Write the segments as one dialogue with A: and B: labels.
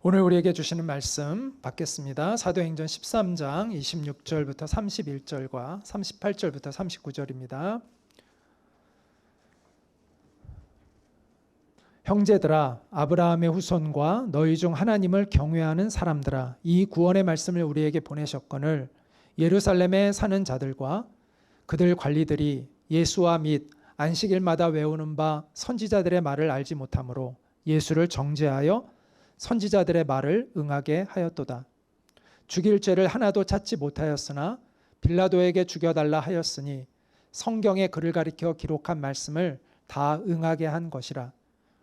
A: 오늘 우리에게 주시는 말씀 받겠습니다. 사도행전 13장 26절부터 31절과 38절부터 39절입니다. 형제들아, 아브라함의 후손과 너희 중 하나님을 경외하는 사람들아, 이 구원의 말씀을 우리에게 보내셨거늘 예루살렘에 사는 자들과 그들 관리들이 예수와 및 안식일마다 외우는 바 선지자들의 말을 알지 못하므로 예수를 정죄하여 선지자들의 말을 응하게 하였도다. 죽일 죄를 하나도 찾지 못하였으나 빌라도에게 죽여달라 하였으니 성경에 그를 가리켜 기록한 말씀을 다 응하게 한 것이라.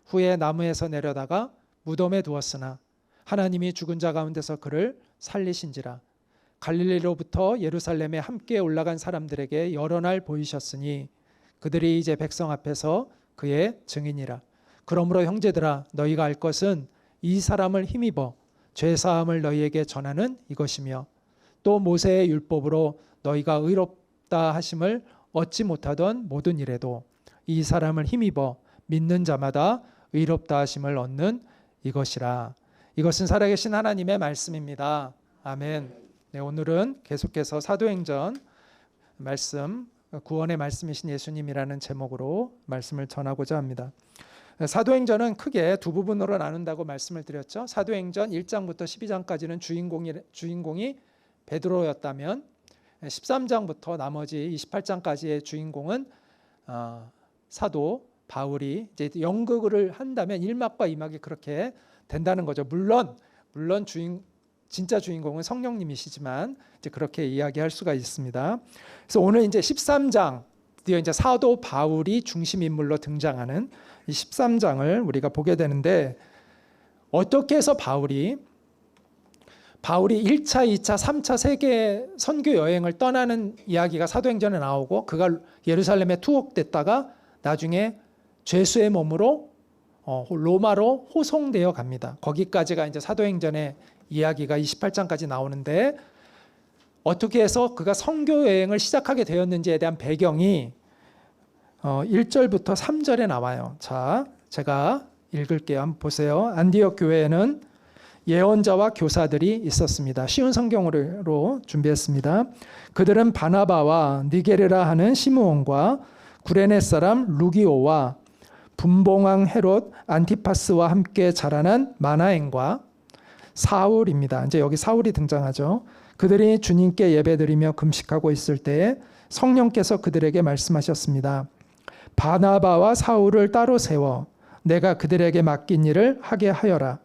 A: 후에 나무에서 내려다가 무덤에 두었으나 하나님이 죽은 자 가운데서 그를 살리신지라. 갈릴리로부터 예루살렘에 함께 올라간 사람들에게 여러 날 보이셨으니 그들이 이제 백성 앞에서 그의 증인이라. 그러므로 형제들아, 너희가 알 것은 이 사람을 힘입어 죄사함을 너희에게 전하는 이것이며, 또 모세의 율법으로 너희가 의롭다 하심을 얻지 못하던 모든 일에도 이 사람을 힘입어 믿는 자마다 의롭다 하심을 얻는 이것이라. 이것은 살아계신 하나님의 말씀입니다. 아멘. 네, 오늘은 계속해서 사도행전 말씀, 구원의 말씀이신 예수님이라는 제목으로 말씀을 전하고자 합니다. 사도행전은 크게 두 부분으로 나눈다고 말씀을 드렸죠. 사도행전 1장부터 12장까지는 주인공이 베드로였다면 13장부터 나머지 28장까지의 주인공은 사도 바울이 이제 연극을 한다면 1막과 2막이 그렇게 된다는 거죠. 물론 진짜 주인공은 성령님이시지만 이제 그렇게 이야기할 수가 있습니다. 그래서 오늘 이제 13장 드디어 이제 사도 바울이 중심 인물로 등장하는 이 13장을 우리가 보게 되는데, 어떻게 해서 바울이 1차, 2차, 3차 세계 선교 여행을 떠나는 이야기가 사도행전에 나오고 그가 예루살렘에 투옥됐다가 나중에 죄수의 몸으로 로마로 호송되어 갑니다. 거기까지가 이제 사도행전의 이야기가 28장까지 나오는데, 어떻게 해서 그가 선교 여행을 시작하게 되었는지에 대한 배경이 1절부터 3절에 나와요. 자, 제가 읽을게요. 한번 보세요. 안디옥 교회에는 예언자와 교사들이 있었습니다. 쉬운 성경으로 준비했습니다. 그들은 바나바와 니게르라 하는 시므온과 구레네 사람 루기오와 분봉왕 헤롯 안티파스와 함께 자라난 마나엔과 사울입니다. 이제 여기 사울이 등장하죠. 그들이 주님께 예배드리며 금식하고 있을 때에 성령께서 그들에게 말씀하셨습니다. 바나바와 사울을 따로 세워 내가 그들에게 맡긴 일을 하게 하여라.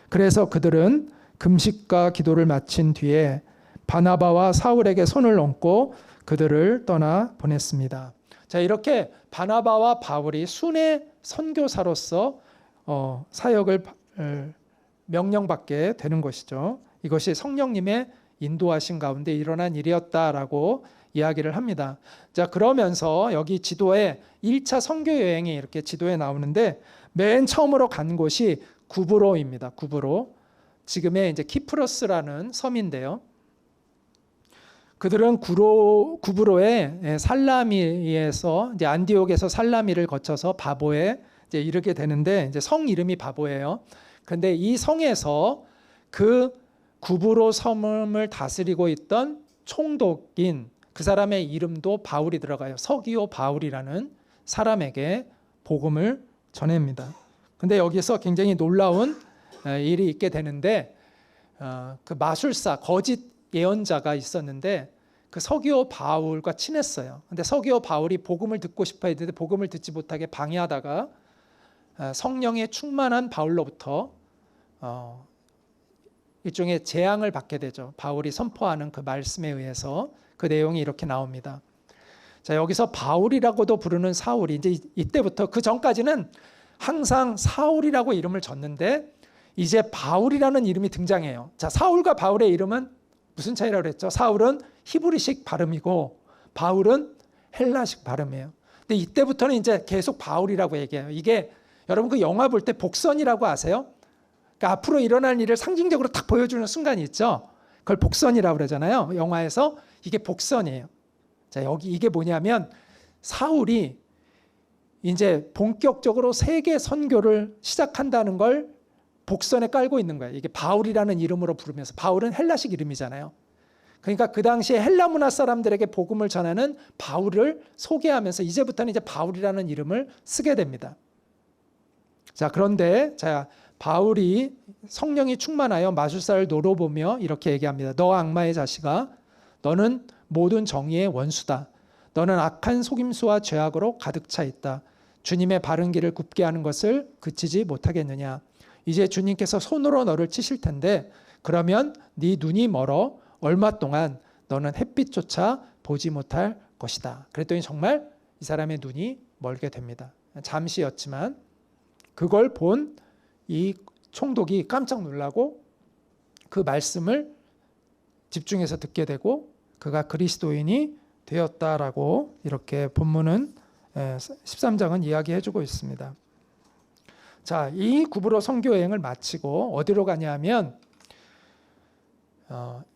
A: 그래서 그들은 금식과 기도를 마친 뒤에 바나바와 사울에게 손을 얹고 그들을 떠나 보냈습니다. 자, 이렇게 바나바와 바울이 순회 선교사로서 사역을 명령받게 되는 것이죠. 이것이 성령님의 인도하신 가운데 일어난 일이었다라고 이야기를 합니다. 자, 그러면서 여기 지도에 1차 선교 여행이 이렇게 지도에 나오는데, 맨 처음으로 간 곳이 구브로입니다. 구브로. 지금의 이제 키프로스라는 섬인데요. 그들은 구브로의 살라미에서 이제 안디옥에서 살라미를 거쳐서 바보에 이제 이르게 되는데, 이제 성 이름이 바보예요. 그런데 이 성에서 그 구브로 섬을 다스리고 있던 총독인 그 사람의 이름도 바울이 들어가요. 서기오 바울이라는 사람에게 복음을 전합니다. 근데 여기서 굉장히 놀라운 일이 있게 되는데, 그 마술사, 거짓 예언자가 있었는데 그 서기오 바울과 친했어요. 근데 서기오 바울이 복음을 듣고 싶어 했는데 복음을 듣지 못하게 방해하다가 성령의 충만한 바울로부터 일종의 재앙을 받게 되죠. 바울이 선포하는 그 말씀에 의해서. 그 내용이 이렇게 나옵니다. 자, 여기서 바울이라고도 부르는 사울이 이제 이때부터, 그 전까지는 항상 사울이라고 이름을 졌는데 이제 바울이라는 이름이 등장해요. 자, 사울과 바울의 이름은 무슨 차이라고 그랬죠? 사울은 히브리식 발음이고 바울은 헬라식 발음이에요. 근데 이때부터는 이제 계속 바울이라고 얘기해요. 이게 여러분 그 영화 볼 때 복선이라고 아세요? 그러니까 앞으로 일어날 일을 상징적으로 딱 보여주는 순간이 있죠. 그걸 복선이라고 그러잖아요. 영화에서 이게 복선이에요. 자, 여기 이게 뭐냐면 사울이 이제 본격적으로 세계 선교를 시작한다는 걸 복선에 깔고 있는 거예요. 이게 바울이라는 이름으로 부르면서, 바울은 헬라식 이름이잖아요. 그러니까 그 당시에 헬라 문화 사람들에게 복음을 전하는 바울을 소개하면서 이제부터는 이제 바울이라는 이름을 쓰게 됩니다. 자, 그런데 바울이 성령이 충만하여 마술사를 노려보며 이렇게 얘기합니다. 너 악마의 자식아, 너는 모든 정의의 원수다. 너는 악한 속임수와 죄악으로 가득 차 있다. 주님의 바른 길을 굽게 하는 것을 그치지 못하겠느냐. 이제 주님께서 손으로 너를 치실 텐데 그러면 네 눈이 멀어 얼마 동안 너는 햇빛조차 보지 못할 것이다. 그랬더니 정말 이 사람의 눈이 멀게 됩니다. 잠시였지만 그걸 본 이 총독이 깜짝 놀라고 그 말씀을 집중해서 듣게 되고 그가 그리스도인이 되었다라고 이렇게 본문은 13장은 이야기해주고 있습니다. 자, 이 구브로 선교여행을 마치고 어디로 가냐면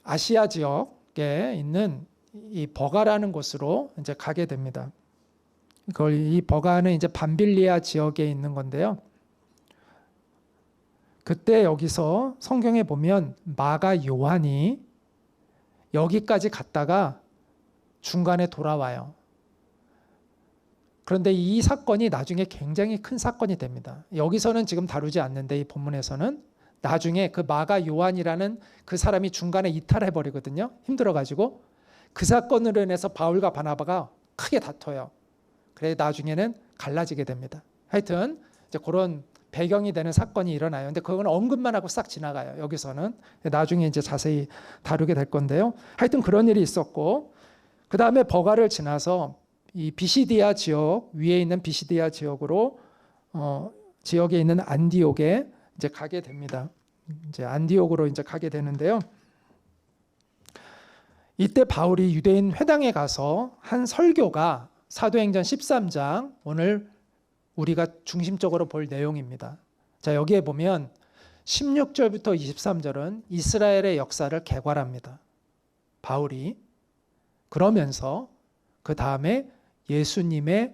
A: 아시아 지역에 있는 이 버가라는 곳으로 이제 가게 됩니다. 이 버가는 이제 밤빌리아 지역에 있는 건데요. 그때 여기서 성경에 보면 마가 요한이 여기까지 갔다가 중간에 돌아와요. 그런데 이 사건이 나중에 굉장히 큰 사건이 됩니다. 여기서는 지금 다루지 않는데 이 본문에서는 나중에 그 마가 요한이라는 그 사람이 중간에 이탈해버리거든요. 힘들어가지고 그 사건으로 인해서 바울과 바나바가 크게 다퉈요. 그래 나중에는 갈라지게 됩니다. 하여튼 이제 그런 배경이 되는 사건이 일어나요. 근데 그건 언급만 하고 싹 지나가요. 여기서는 나중에 이제 자세히 다루게 될 건데요. 하여튼 그런 일이 있었고 그 다음에 버가를 지나서 이 비시디아 지역 위에 있는 비시디아 지역으로 지역에 있는 안디옥에 이제 가게 됩니다. 이제 안디옥으로 이제 가게 되는데요. 이때 바울이 유대인 회당에 가서 한 설교가 사도행전 13장 오늘 우리가 중심적으로 볼 내용입니다. 자, 여기에 보면 16절부터 23절은 이스라엘의 역사를 개괄합니다. 바울이 그러면서 그 다음에 예수님의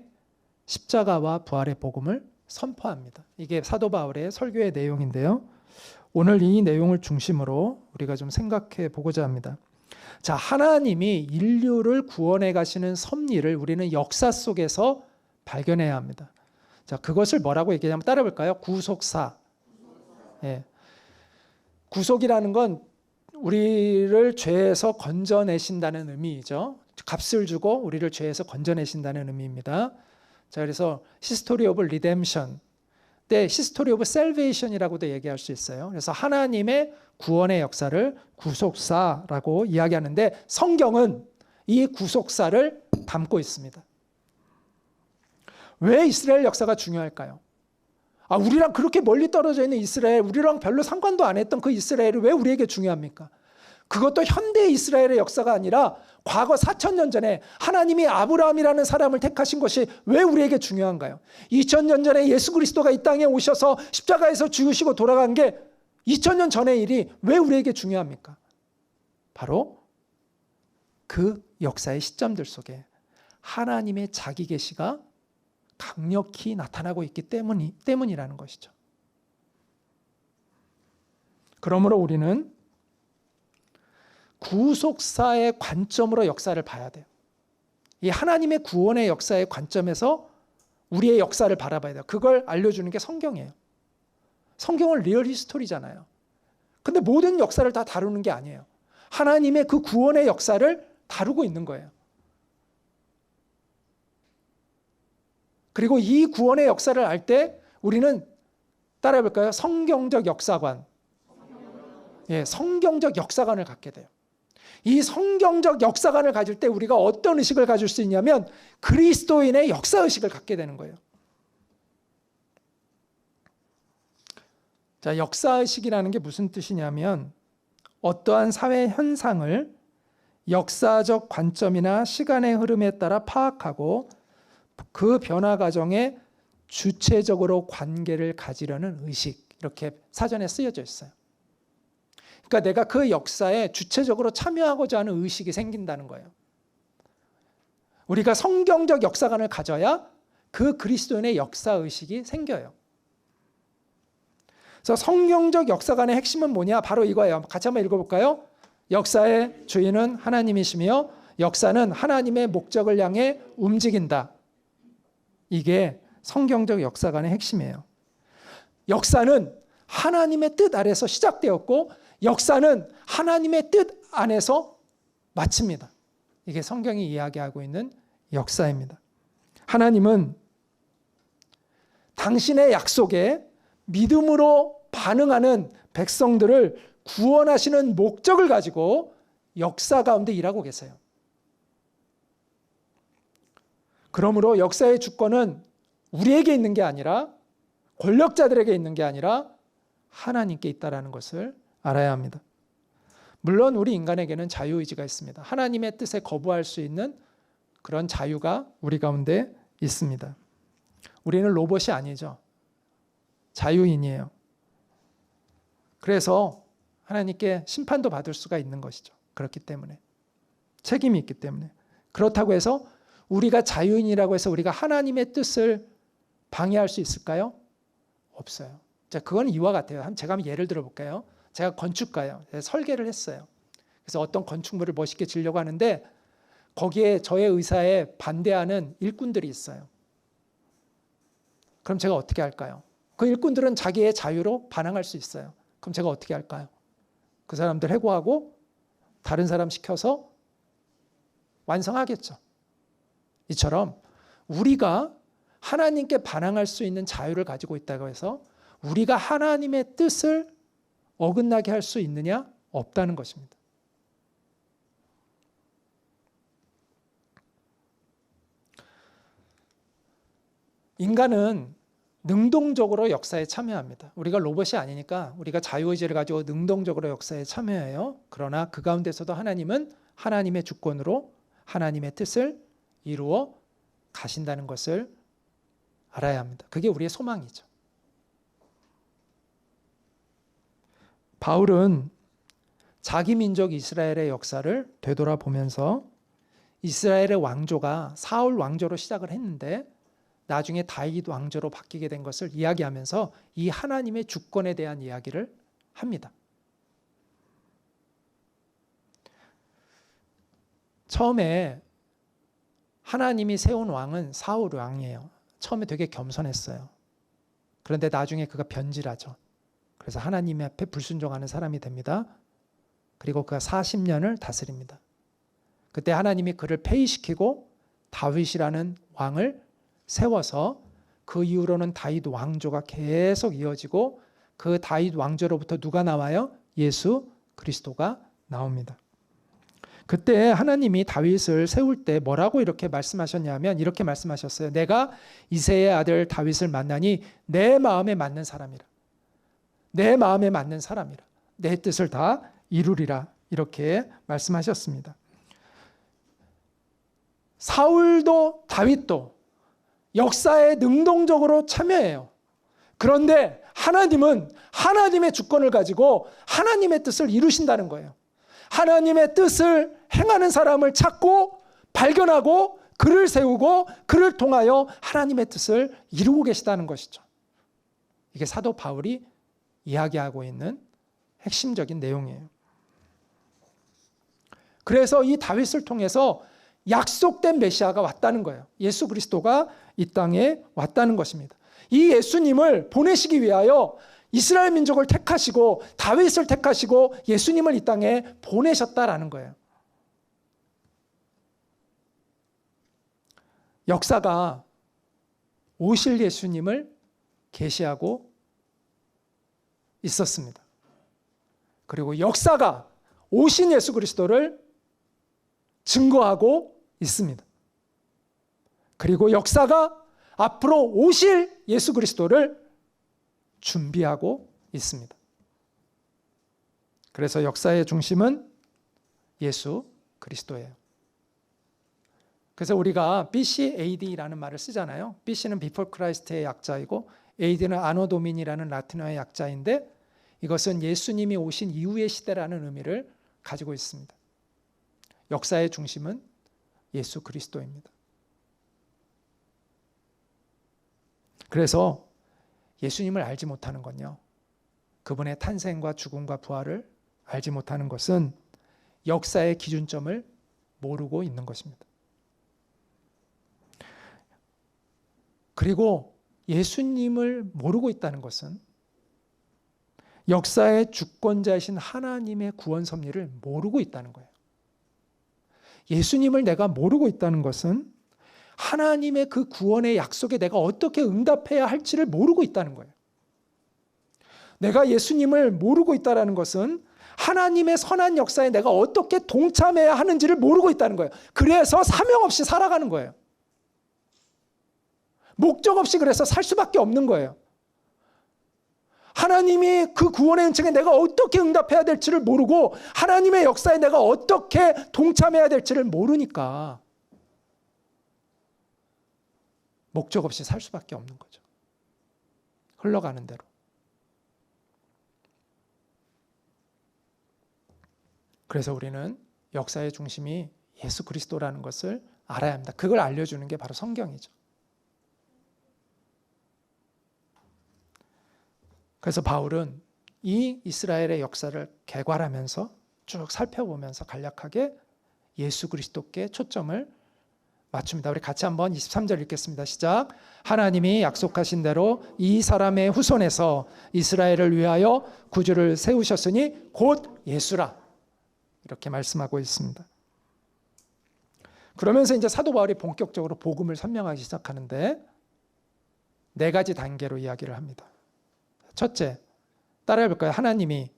A: 십자가와 부활의 복음을 선포합니다. 이게 사도 바울의 설교의 내용인데요. 오늘 이 내용을 중심으로 우리가 좀 생각해 보고자 합니다. 자, 하나님이 인류를 구원해 가시는 섭리를 우리는 역사 속에서 발견해야 합니다. 자, 그것을 뭐라고 얘기하냐면 따라 볼까요? 구속사. 예. 구속이라는 건 우리를 죄에서 건져내신다는 의미이죠. 값을 주고 우리를 죄에서 건져내신다는 의미입니다. 자, 그래서 히스토리 오브 리뎀션 때 히스토리 오브 셀베이션이라고도 얘기할 수 있어요. 그래서 하나님의 구원의 역사를 구속사라고 이야기하는데 성경은 이 구속사를 담고 있습니다. 왜 이스라엘 역사가 중요할까요? 우리랑 그렇게 멀리 떨어져 있는 이스라엘, 우리랑 별로 상관도 안 했던 그 이스라엘이 왜 우리에게 중요합니까? 그것도 현대 이스라엘의 역사가 아니라 과거 4,000년 전에 하나님이 아브라함이라는 사람을 택하신 것이 왜 우리에게 중요한가요? 2,000년 전에 예수 그리스도가 이 땅에 오셔서 십자가에서 죽으시고 돌아간 게 2,000년 전의 일이 왜 우리에게 중요합니까? 바로 그 역사의 시점들 속에 하나님의 자기 계시가 강력히 나타나고 있기 때문이라는 것이죠. 그러므로 우리는 구속사의 관점으로 역사를 봐야 돼요. 이 하나님의 구원의 역사의 관점에서 우리의 역사를 바라봐야 돼요. 그걸 알려주는 게 성경이에요. 성경은 리얼 히스토리잖아요. 근데 모든 역사를 다 다루는 게 아니에요. 하나님의 그 구원의 역사를 다루고 있는 거예요. 그리고 이 구원의 역사를 알 때 우리는 따라해 볼까요? 성경적 역사관. 예, 성경적 역사관을 갖게 돼요. 이 성경적 역사관을 가질 때 우리가 어떤 의식을 가질 수 있냐면 그리스도인의 역사의식을 갖게 되는 거예요. 자, 역사의식이라는 게 무슨 뜻이냐면 어떠한 사회 현상을 역사적 관점이나 시간의 흐름에 따라 파악하고 그 변화 과정에 주체적으로 관계를 가지려는 의식, 이렇게 사전에 쓰여져 있어요. 그러니까 내가 그 역사에 주체적으로 참여하고자 하는 의식이 생긴다는 거예요. 우리가 성경적 역사관을 가져야 그 그리스도인의 역사의식이 생겨요. 그래서 성경적 역사관의 핵심은 뭐냐? 바로 이거예요. 같이 한번 읽어볼까요? 역사의 주인은 하나님이시며 역사는 하나님의 목적을 향해 움직인다. 이게 성경적 역사관의 핵심이에요. 역사는 하나님의 뜻 아래서 시작되었고 역사는 하나님의 뜻 안에서 마칩니다. 이게 성경이 이야기하고 있는 역사입니다. 하나님은 당신의 약속에 믿음으로 반응하는 백성들을 구원하시는 목적을 가지고 역사 가운데 일하고 계세요. 그러므로 역사의 주권은 우리에게 있는 게 아니라 권력자들에게 있는 게 아니라 하나님께 있다는 것을 알아야 합니다. 물론 우리 인간에게는 자유의지가 있습니다. 하나님의 뜻에 거부할 수 있는 그런 자유가 우리 가운데 있습니다. 우리는 로봇이 아니죠. 자유인이에요. 그래서 하나님께 심판도 받을 수가 있는 것이죠. 그렇기 때문에. 책임이 있기 때문에. 그렇다고 해서 우리가 자유인이라고 해서 우리가 하나님의 뜻을 방해할 수 있을까요? 없어요. 자, 그건 이와 같아요. 제가 한번 예를 들어볼까요? 제가 건축가예요. 제가 설계를 했어요. 그래서 어떤 건축물을 멋있게 지으려고 하는데 거기에 저의 의사에 반대하는 일꾼들이 있어요. 그럼 제가 어떻게 할까요? 그 일꾼들은 자기의 자유로 반항할 수 있어요. 그럼 제가 어떻게 할까요? 그 사람들 해고하고 다른 사람 시켜서 완성하겠죠. 이처럼 우리가 하나님께 반항할 수 있는 자유를 가지고 있다고 해서 우리가 하나님의 뜻을 어긋나게 할 수 있느냐? 없다는 것입니다. 인간은 능동적으로 역사에 참여합니다. 우리가 로봇이 아니니까 우리가 자유의지를 가지고 능동적으로 역사에 참여해요. 그러나 그 가운데서도 하나님은 하나님의 주권으로 하나님의 뜻을 이루어 가신다는 것을 알아야 합니다. 그게 우리의 소망이죠. 바울은 자기 민족 이스라엘의 역사를 되돌아보면서 이스라엘의 왕조가 사울 왕조로 시작을 했는데 나중에 다윗 왕조로 바뀌게 된 것을 이야기하면서 이 하나님의 주권에 대한 이야기를 합니다. 처음에 하나님이 세운 왕은 사울 왕이에요. 처음에 되게 겸손했어요. 그런데 나중에 그가 변질하죠. 그래서 하나님 앞에 불순종하는 사람이 됩니다. 그리고 그가 40년을 다스립니다. 그때 하나님이 그를 폐위시키고 다윗이라는 왕을 세워서 그 이후로는 다윗 왕조가 계속 이어지고 그 다윗 왕조로부터 누가 나와요? 예수 그리스도가 나옵니다. 그때 하나님이 다윗을 세울 때 뭐라고 이렇게 말씀하셨냐면 이렇게 말씀하셨어요. 내가 이새의 아들 다윗을 만나니 내 마음에 맞는 사람이라. 내 마음에 맞는 사람이라. 내 뜻을 다 이루리라. 이렇게 말씀하셨습니다. 사울도 다윗도 역사에 능동적으로 참여해요. 그런데 하나님은 하나님의 주권을 가지고 하나님의 뜻을 이루신다는 거예요. 하나님의 뜻을 행하는 사람을 찾고 발견하고 그를 세우고 그를 통하여 하나님의 뜻을 이루고 계시다는 것이죠. 이게 사도 바울이 이야기하고 있는 핵심적인 내용이에요. 그래서 이 다윗을 통해서 약속된 메시아가 왔다는 거예요. 예수 그리스도가 이 땅에 왔다는 것입니다. 이 예수님을 보내시기 위하여 이스라엘 민족을 택하시고 다윗을 택하시고 예수님을 이 땅에 보내셨다라는 거예요. 역사가 오실 예수님을 계시하고 있었습니다. 그리고 역사가 오신 예수 그리스도를 증거하고 있습니다. 그리고 역사가 앞으로 오실 예수 그리스도를 준비하고 있습니다. 그래서 역사의 중심은 예수 그리스도예요. 그래서 우리가 BC AD라는 말을 쓰잖아요. BC는 Before Christ의 약자이고 AD는 Anno Domini라는 라틴어의 약자인데 이것은 예수님이 오신 이후의 시대라는 의미를 가지고 있습니다. 역사의 중심은 예수 그리스도입니다. 그래서 예수님을 알지 못하는 건요, 그분의 탄생과 죽음과 부활을 알지 못하는 것은 역사의 기준점을 모르고 있는 것입니다. 그리고 예수님을 모르고 있다는 것은 역사의 주권자이신 하나님의 구원 섭리를 모르고 있다는 거예요. 예수님을 내가 모르고 있다는 것은 하나님의 그 구원의 약속에 내가 어떻게 응답해야 할지를 모르고 있다는 거예요. 내가 예수님을 모르고 있다는 것은 하나님의 선한 역사에 내가 어떻게 동참해야 하는지를 모르고 있다는 거예요. 그래서 사명 없이 살아가는 거예요. 목적 없이 그래서 살 수밖에 없는 거예요. 하나님이 그 구원의 은총에 내가 어떻게 응답해야 될지를 모르고 하나님의 역사에 내가 어떻게 동참해야 될지를 모르니까 목적 없이 살 수밖에 없는 거죠. 흘러가는 대로. 그래서 우리는 역사의 중심이 예수 그리스도라는 것을 알아야 합니다. 그걸 알려주는 게 바로 성경이죠. 그래서 바울은 이 이스라엘의 역사를 개괄하면서 쭉 살펴보면서 간략하게 예수 그리스도께 초점을 맞춥니다. 우리 같이 한번 23절 읽겠습니다. 시작. 하나님이 약속하신 대로 이 사람의 후손에서 이스라엘을 위하여 구주를 세우셨으니 곧 예수라. 이렇게 말씀하고 있습니다. 그러면서 이제 사도 바울이 본격적으로 복음을 설명하기 시작하는데 4가지 단계로 이야기를 합니다. 첫째, 따라해 볼까요? 하나님이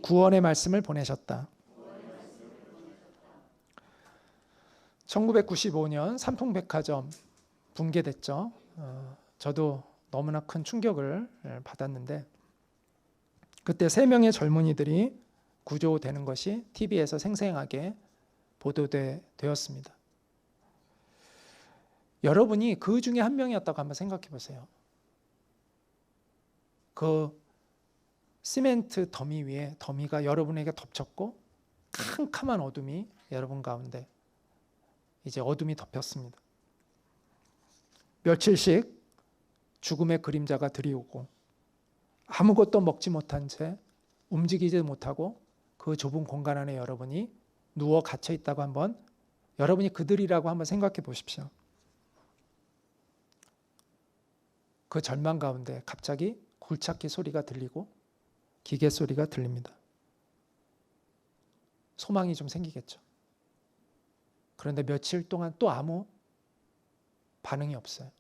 A: 구원의 말씀을 보내셨다. 1995년 삼풍백화점 붕괴됐죠. 저도 너무나 큰 충격을 받았는데 그때 3명의 젊은이들이 구조되는 것이 TV에서 생생하게 보도되었습니다. 여러분이 그 중에 한 명이었다고 한번 생각해 보세요. 그 시멘트 더미 위에 더미가 여러분에게 덮쳤고 캄캄한 어둠이 여러분 가운데 이제 어둠이 덮였습니다. 며칠씩 죽음의 그림자가 들이오고 아무것도 먹지 못한 채 움직이지 못하고 그 좁은 공간 안에 여러분이 누워 갇혀 있다고 한번 여러분이 그들이라고 한번 생각해 보십시오. 그 절망 가운데 갑자기 굴착기 소리가 들리고 기계 소리가 들립니다. 소망이 좀 생기겠죠. 그런데 며칠 동안 또 아무 반응이 없어요.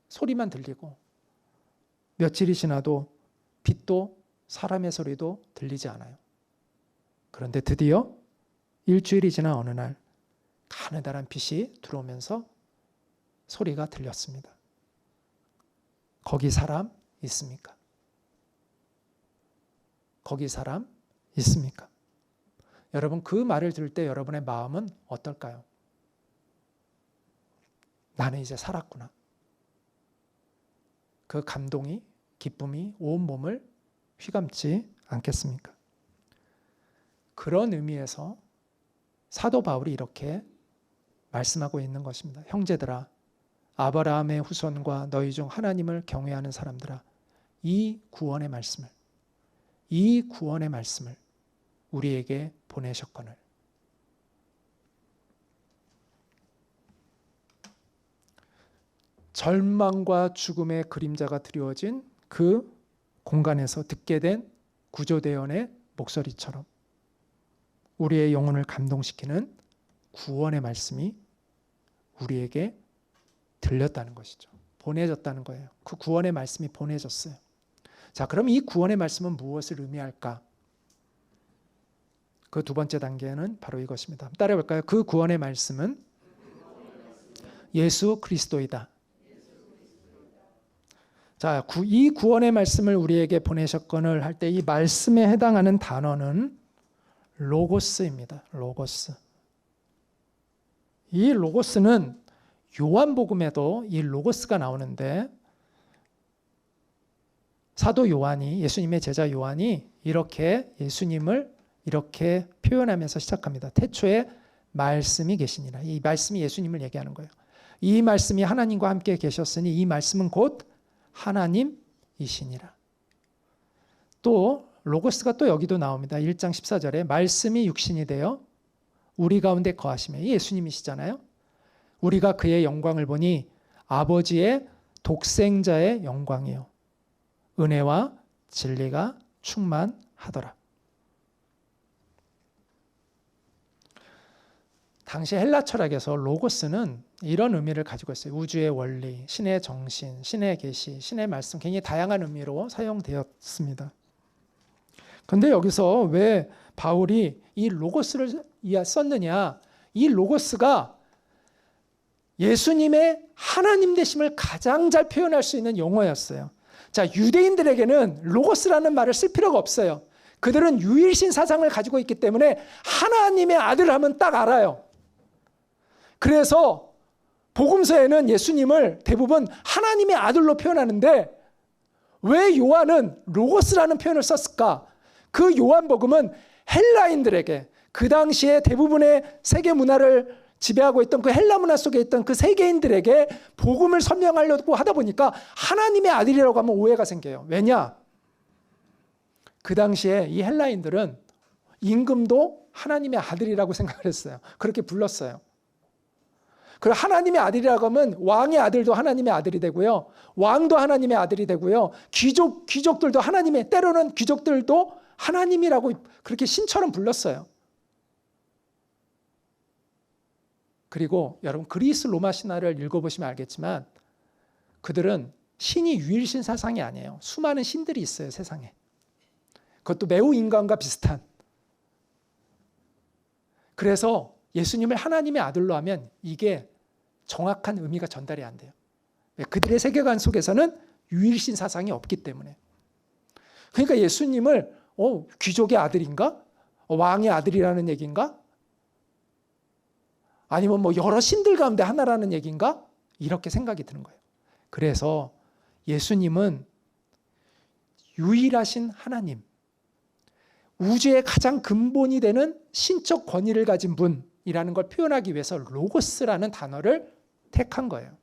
A: 소리만 들리고 며칠이 지나도 빛도 사람의 소리도 들리지 않아요. 그런데 드디어 일주일이 지난 어느 날 가느다란 빛이 들어오면서 소리가 들렸습니다. 거기 사람 있습니까? 거기 사람 있습니까? 여러분 그 말을 들을 때 여러분의 마음은 어떨까요? 나는 이제 살았구나. 그 감동이, 기쁨이 온 몸을 휘감지 않겠습니까? 그런 의미에서 사도 바울이 이렇게 말씀하고 있는 것입니다. 형제들아, 아브라함의 후손과 너희 중 하나님을 경외하는 사람들아, 이 구원의 말씀을 우리에게 보내셨거늘. 절망과 죽음의 그림자가 드리워진 그 공간에서 듣게 된 구조대원의 목소리처럼 우리의 영혼을 감동시키는 구원의 말씀이 우리에게 들렸다는 것이죠. 보내졌다는 거예요. 그 구원의 말씀이 보내졌어요. 자, 그럼 이 구원의 말씀은 무엇을 의미할까? 그 두 번째 단계는 바로 이것입니다. 따라해 볼까요? 그 구원의 말씀은 예수 그리스도이다. 자, 이 구원의 말씀을 우리에게 보내셨거늘 할 때 이 말씀에 해당하는 단어는 로고스입니다. 로고스. 이 로고스는 요한복음에도 이 로고스가 나오는데 사도 요한이, 예수님의 제자 요한이 이렇게 예수님을 이렇게 표현하면서 시작합니다. 태초에 말씀이 계시니라. 이 말씀이 예수님을 얘기하는 거예요. 이 말씀이 하나님과 함께 계셨으니 이 말씀은 곧 하나님이시니라. 또 로고스가 또 여기도 나옵니다. 1장 14절에 말씀이 육신이 되어 우리 가운데 거하시며, 이 예수님이시잖아요. 우리가 그의 영광을 보니 아버지의 독생자의 영광이요 은혜와 진리가 충만하더라. 당시 헬라 철학에서 로고스는 이런 의미를 가지고 있어요. 우주의 원리, 신의 정신, 신의 계시, 신의 말씀, 굉장히 다양한 의미로 사용되었습니다. 그런데 여기서 왜 바울이 이 로고스를 썼느냐? 이 로고스가 예수님의 하나님 되심을 가장 잘 표현할 수 있는 용어였어요. 자, 유대인들에게는 로고스라는 말을 쓸 필요가 없어요. 그들은 유일신 사상을 가지고 있기 때문에 하나님의 아들 하면 딱 알아요. 그래서 복음서에는 예수님을 대부분 하나님의 아들로 표현하는데 왜 요한은 로고스라는 표현을 썼을까? 그 요한복음은 헬라인들에게, 그 당시에 대부분의 세계 문화를 지배하고 있던 그 헬라 문화 속에 있던 그 세계인들에게 복음을 설명하려고 하다 보니까 하나님의 아들이라고 하면 오해가 생겨요. 왜냐? 그 당시에 이 헬라인들은 임금도 하나님의 아들이라고 생각을 했어요. 그렇게 불렀어요. 그리고 하나님의 아들이라고 하면 왕의 아들도 하나님의 아들이 되고요. 왕도 하나님의 아들이 되고요. 귀족들도 하나님의, 때로는 귀족들도 하나님이라고 그렇게 신처럼 불렀어요. 그리고 여러분 그리스 로마 신화를 읽어보시면 알겠지만 그들은 신이 유일신 사상이 아니에요. 수많은 신들이 있어요, 세상에. 그것도 매우 인간과 비슷한. 그래서 예수님을 하나님의 아들로 하면 이게 정확한 의미가 전달이 안 돼요. 그들의 세계관 속에서는 유일신 사상이 없기 때문에. 그러니까 예수님을 귀족의 아들인가? 왕의 아들이라는 얘기인가? 아니면 뭐 여러 신들 가운데 하나라는 얘기인가? 이렇게 생각이 드는 거예요. 그래서 예수님은 유일하신 하나님, 우주의 가장 근본이 되는 신적 권위를 가진 분이라는 걸 표현하기 위해서 로고스라는 단어를 택한 거예요.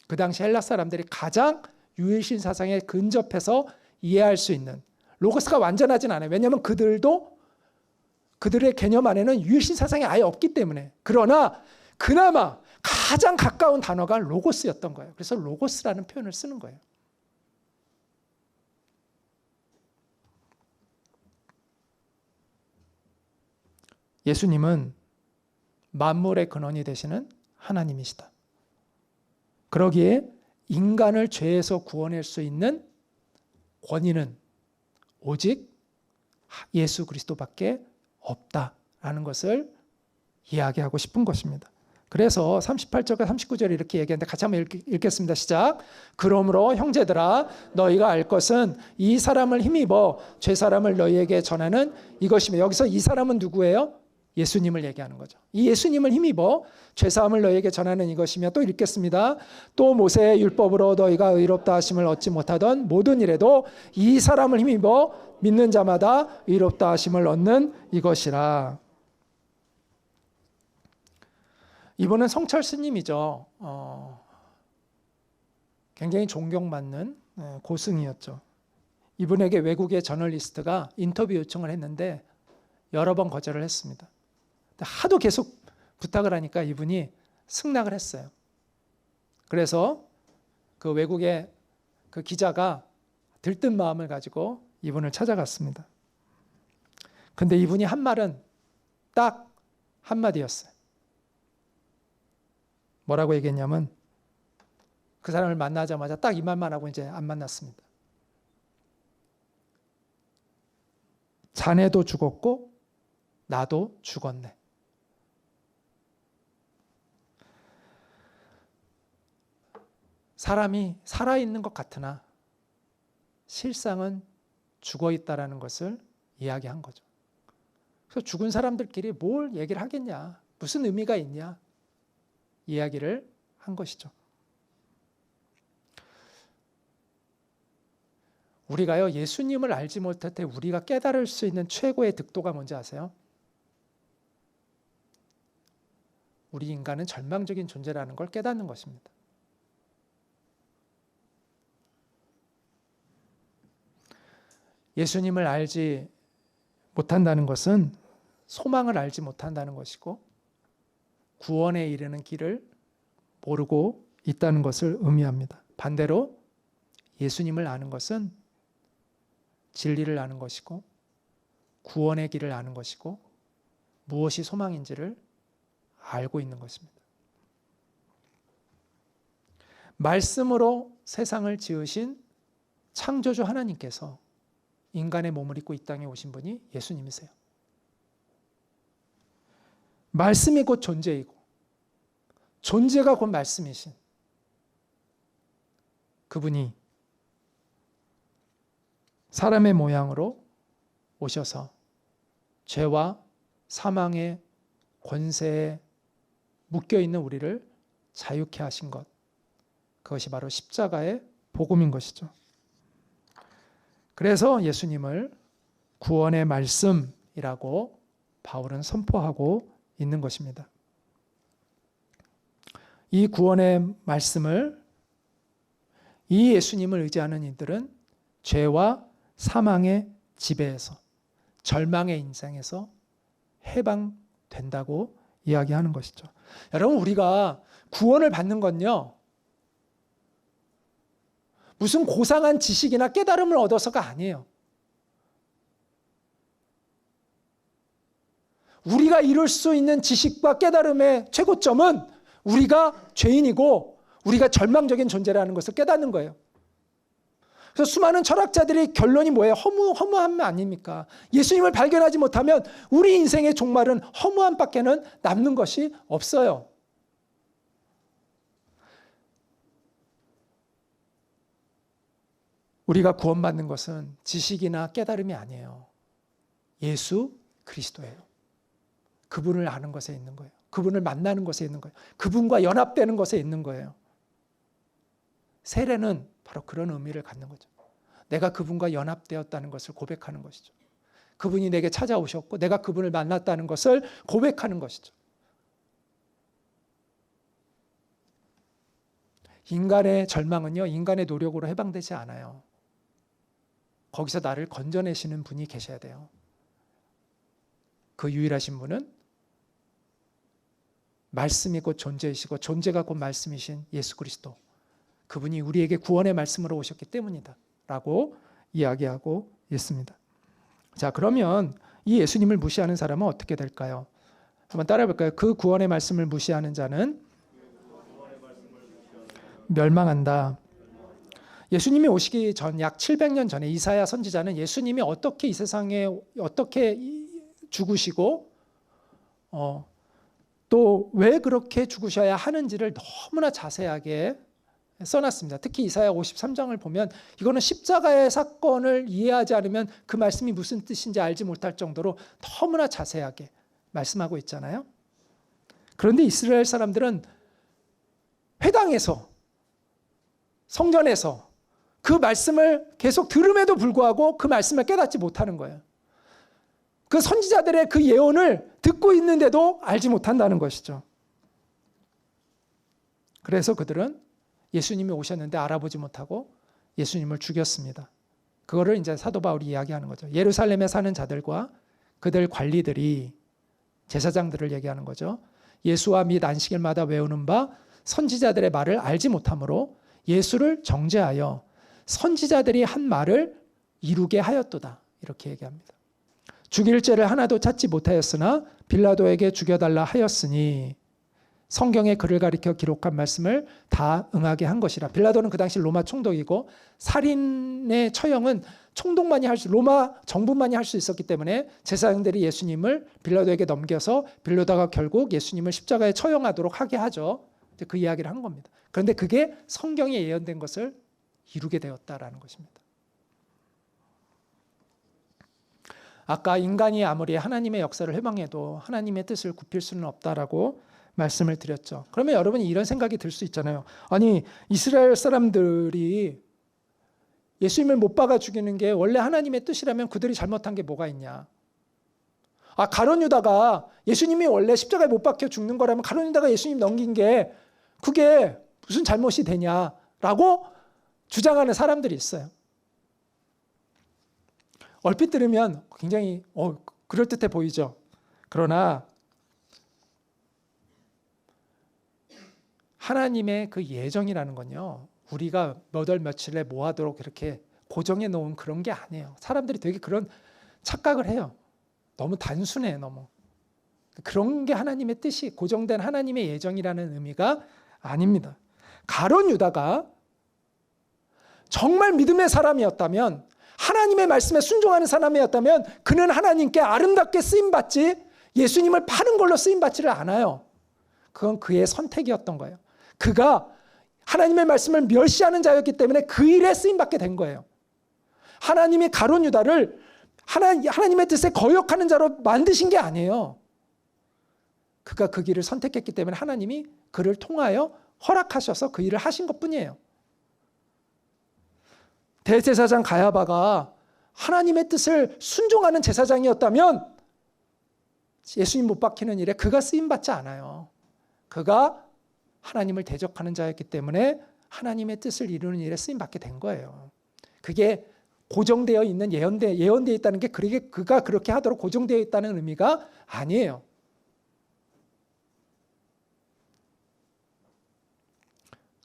A: 그 당시 헬라 사람들이 가장 유일신 사상에 근접해서 이해할 수 있는, 로고스가 완전하진 않아요. 왜냐하면 그들의 개념 안에는 유일신 사상이 아예 없기 때문에. 그러나 그나마 가장 가까운 단어가 로고스였던 거예요. 그래서 로고스라는 표현을 쓰는 거예요. 예수님은 만물의 근원이 되시는 하나님이시다. 그러기에 인간을 죄에서 구원할 수 있는 권위는 오직 예수 그리스도밖에 없다라는 것을 이야기하고 싶은 것입니다. 그래서 38절과 39절에 이렇게 얘기하는데 같이 한번 읽겠습니다. 시작. 그러므로 형제들아 너희가 알 것은 이 사람을 힘입어 죄사람을 너희에게 전하는 이것이며, 여기서 이 사람은 누구예요? 예수님을 얘기하는 거죠. 이 예수님을 힘입어 죄사함을 너희에게 전하는 이것이며, 또 읽겠습니다. 또 모세의 율법으로 너희가 의롭다 하심을 얻지 못하던 모든 일에도 이 사람을 힘입어 믿는 자마다 의롭다 하심을 얻는 이것이라. 이분은 성철 스님이죠. 굉장히 존경받는 고승이었죠. 이분에게 외국의 저널리스트가 인터뷰 요청을 했는데 여러 번 거절을 했습니다. 하도 계속 부탁을 하니까 이분이 승낙을 했어요. 그래서 그 외국의 그 기자가 들뜬 마음을 가지고 이분을 찾아갔습니다. 근데 이분이 한 말은 딱 한마디였어요. 뭐라고 얘기했냐면, 그 사람을 만나자마자 딱 이 말만 하고 이제 안 만났습니다. 자네도 죽었고 나도 죽었네. 사람이 살아있는 것 같으나 실상은 죽어있다라는 것을 이야기한 거죠. 그래서 죽은 사람들끼리 뭘 얘기를 하겠냐, 무슨 의미가 있냐, 이야기를 한 것이죠. 우리가요, 예수님을 알지 못할 때 우리가 깨달을 수 있는 최고의 득도가 뭔지 아세요? 우리 인간은 절망적인 존재라는 걸 깨닫는 것입니다. 예수님을 알지 못한다는 것은 소망을 알지 못한다는 것이고 구원에 이르는 길을 모르고 있다는 것을 의미합니다. 반대로 예수님을 아는 것은 진리를 아는 것이고 구원의 길을 아는 것이고 무엇이 소망인지를 알고 있는 것입니다. 말씀으로 세상을 지으신 창조주 하나님께서 인간의 몸을 입고 이 땅에 오신 분이 예수님이세요. 말씀이 곧 존재이고 존재가 곧 말씀이신 그분이 사람의 모양으로 오셔서 죄와 사망의 권세에 묶여있는 우리를 자유케 하신 것, 그것이 바로 십자가의 복음인 것이죠. 그래서 예수님을 구원의 말씀이라고 바울은 선포하고 있는 것입니다. 이 구원의 말씀을, 이 예수님을 의지하는 이들은 죄와 사망의 지배에서, 절망의 인생에서 해방된다고 이야기하는 것이죠. 여러분, 우리가 구원을 받는 건요, 무슨 고상한 지식이나 깨달음을 얻어서가 아니에요. 우리가 이룰 수 있는 지식과 깨달음의 최고점은 우리가 죄인이고 우리가 절망적인 존재라는 것을 깨닫는 거예요. 그래서 수많은 철학자들의 결론이 뭐예요? 허무함 아닙니까? 예수님을 발견하지 못하면 우리 인생의 종말은 허무함밖에는 남는 것이 없어요. 우리가 구원받는 것은 지식이나 깨달음이 아니에요. 예수 그리스도예요. 그분을 아는 것에 있는 거예요. 그분을 만나는 것에 있는 거예요. 그분과 연합되는 것에 있는 거예요. 세례는 바로 그런 의미를 갖는 거죠. 내가 그분과 연합되었다는 것을 고백하는 것이죠. 그분이 내게 찾아오셨고 내가 그분을 만났다는 것을 고백하는 것이죠. 인간의 절망은요, 인간의 노력으로 해방되지 않아요. 거기서 나를 건져내시는 분이 계셔야 돼요. 그 유일하신 분은 말씀이 곧 존재이시고 존재가 곧 말씀이신 예수 그리스도, 그분이 우리에게 구원의 말씀으로 오셨기 때문이다 라고 이야기하고 있습니다. 자, 그러면 이 예수님을 무시하는 사람은 어떻게 될까요? 한번 따라해 볼까요? 그 구원의 말씀을 무시하는 자는 멸망한다. 예수님이 오시기 전 약 700년 전에 이사야 선지자는 예수님이 어떻게 이 세상에 어떻게 죽으시고 또 왜 그렇게 죽으셔야 하는지를 너무나 자세하게 써놨습니다. 특히 이사야 53장을 보면 이거는 십자가의 사건을 이해하지 않으면 그 말씀이 무슨 뜻인지 알지 못할 정도로 너무나 자세하게 말씀하고 있잖아요. 그런데 이스라엘 사람들은 회당에서, 성전에서 그 말씀을 계속 들음에도 불구하고 그 말씀을 깨닫지 못하는 거예요. 그 선지자들의 그 예언을 듣고 있는데도 알지 못한다는 것이죠. 그래서 그들은 예수님이 오셨는데 알아보지 못하고 예수님을 죽였습니다. 그거를 이제 사도 바울이 이야기하는 거죠. 예루살렘에 사는 자들과 그들 관리들이, 제사장들을 얘기하는 거죠. 예수와 및 안식일마다 외우는 바 선지자들의 말을 알지 못하므로 예수를 정죄하여 선지자들이 한 말을 이루게 하였도다. 이렇게 얘기합니다. 죽일 죄를 하나도 찾지 못하였으나 빌라도에게 죽여달라 하였으니 성경에 그를 가리켜 기록한 말씀을 다 응하게 한 것이라. 빌라도는 그 당시 로마 총독이고 살인의 처형은 총독만이 로마 정부만이 할 수 있었기 때문에 제사장들이 예수님을 빌라도에게 넘겨서 빌라도가 결국 예수님을 십자가에 처형하도록 하게 하죠. 그 이야기를 한 겁니다. 그런데 그게 성경에 예언된 것을 이루게 되었다라는 것입니다. 아까 인간이 아무리 하나님의 역사를 회방해도 하나님의 뜻을 굽힐 수는 없다라고 말씀을 드렸죠. 그러면 여러분이 이런 생각이 들 수 있잖아요. 아니, 이스라엘 사람들이 예수님을 못 박아 죽이는 게 원래 하나님의 뜻이라면 그들이 잘못한 게 뭐가 있냐. 가룟 유다가 예수님이 원래 십자가에 못 박혀 죽는 거라면 가룟 유다가 예수님 넘긴 게 그게 무슨 잘못이 되냐라고 주장하는 사람들이 있어요. 얼핏 들으면 굉장히 그럴듯해 보이죠. 그러나 하나님의 그 예정이라는 건요, 우리가 몇 월 며칠에 뭐 하도록 이렇게 고정해 놓은 그런 게 아니에요. 사람들이 되게 그런 착각을 해요. 너무 단순해, 너무. 그런 게 하나님의 뜻이, 고정된 하나님의 예정이라는 의미가 아닙니다. 가룟 유다가 정말 믿음의 사람이었다면, 하나님의 말씀에 순종하는 사람이었다면 그는 하나님께 아름답게 쓰임받지 예수님을 파는 걸로 쓰임받지를 않아요. 그건 그의 선택이었던 거예요. 그가 하나님의 말씀을 멸시하는 자였기 때문에 그 일에 쓰임받게 된 거예요. 하나님이 가룟 유다를 하나님의 뜻에 거역하는 자로 만드신 게 아니에요. 그가 그 길을 선택했기 때문에 하나님이 그를 통하여 허락하셔서 그 일을 하신 것뿐이에요. 대제사장 가야바가 하나님의 뜻을 순종하는 제사장이었다면 예수님 못 박히는 일에 그가 쓰임받지 않아요. 그가 하나님을 대적하는 자였기 때문에 하나님의 뜻을 이루는 일에 쓰임받게 된 거예요. 그게 고정되어 있는 예언되어 있다는 게 그가 그렇게 하도록 고정되어 있다는 의미가 아니에요.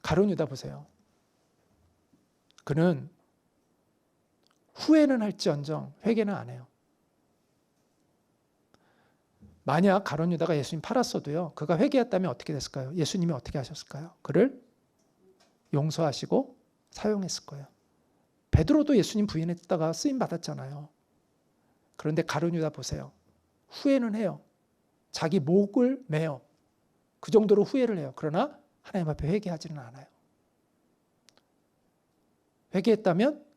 A: 가룟 유다 보세요. 그는 후회는 할지언정 회개는 안 해요. 만약 가룟 유다가 예수님 팔았어도요, 그가 회개했다면 어떻게 됐을까요? 예수님이 어떻게 하셨을까요? 그를 용서하시고 사용했을 거예요. 베드로도 예수님 부인했다가 쓰임 받았잖아요. 그런데 가룟 유다 보세요. 후회는 해요. 자기 목을 매요. 그 정도로 후회를 해요. 그러나 하나님 앞에 회개하지는 않아요. 회개했다면